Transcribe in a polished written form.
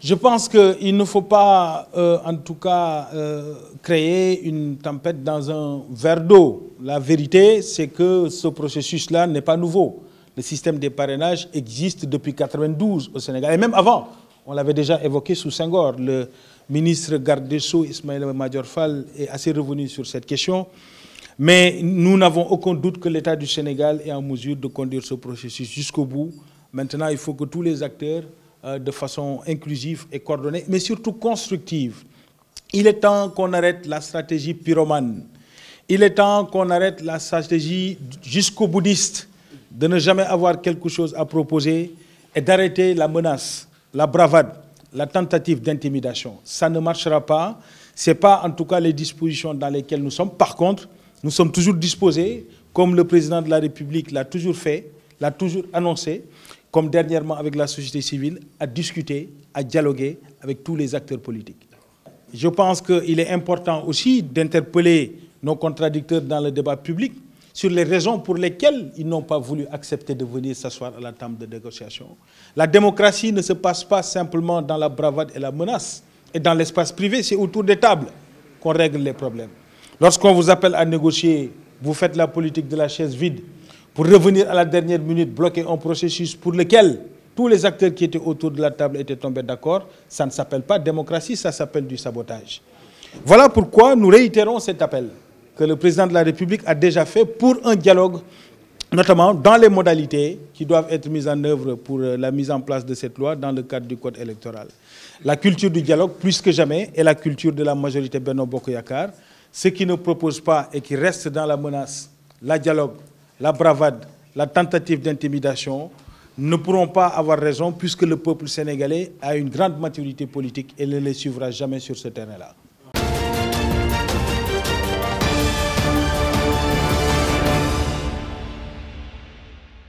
Je pense qu'il ne faut pas, en tout cas, créer une tempête dans un verre d'eau. La vérité, c'est que ce processus-là n'est pas nouveau. Le système des parrainages existe depuis 1992 au Sénégal, et même avant. On l'avait déjà évoqué sous Senghor. Le ministre garde des Sceaux, Ismaïla Madior Fall, est assez revenu sur cette question. Mais nous n'avons aucun doute que l'État du Sénégal est en mesure de conduire ce processus jusqu'au bout. Maintenant, il faut que tous les acteurs, de façon inclusive et coordonnée, mais surtout constructive. Il est temps qu'on arrête la stratégie pyromane. Il est temps qu'on arrête la stratégie jusqu'au boutiste, de ne jamais avoir quelque chose à proposer et d'arrêter la menace, la bravade, la tentative d'intimidation. Ça ne marchera pas. Ce n'est pas en tout cas les dispositions dans lesquelles nous sommes. Par contre, nous sommes toujours disposés, comme le président de la République l'a toujours fait, l'a toujours annoncé, comme dernièrement avec la société civile, à discuter, à dialoguer avec tous les acteurs politiques. Je pense qu'il est important aussi d'interpeller nos contradicteurs dans le débat public sur les raisons pour lesquelles ils n'ont pas voulu accepter de venir s'asseoir à la table de négociation. La démocratie ne se passe pas simplement dans la bravade et la menace, et dans l'espace privé, c'est autour des tables qu'on règle les problèmes. Lorsqu'on vous appelle à négocier, vous faites la politique de la chaise vide, pour revenir à la dernière minute, bloquer un processus pour lequel tous les acteurs qui étaient autour de la table étaient tombés d'accord, ça ne s'appelle pas démocratie, ça s'appelle du sabotage. Voilà pourquoi nous réitérons cet appel que le président de la République a déjà fait pour un dialogue, notamment dans les modalités qui doivent être mises en œuvre pour la mise en place de cette loi dans le cadre du code électoral. La culture du dialogue, plus que jamais, est la culture de la majorité Benno Bokk Yakaar. Ceux qui ne proposent pas et qui restent dans la menace, la dialogue, la bravade, la tentative d'intimidation ne pourront pas avoir raison puisque le peuple sénégalais a une grande maturité politique et ne les suivra jamais sur ce terrain-là.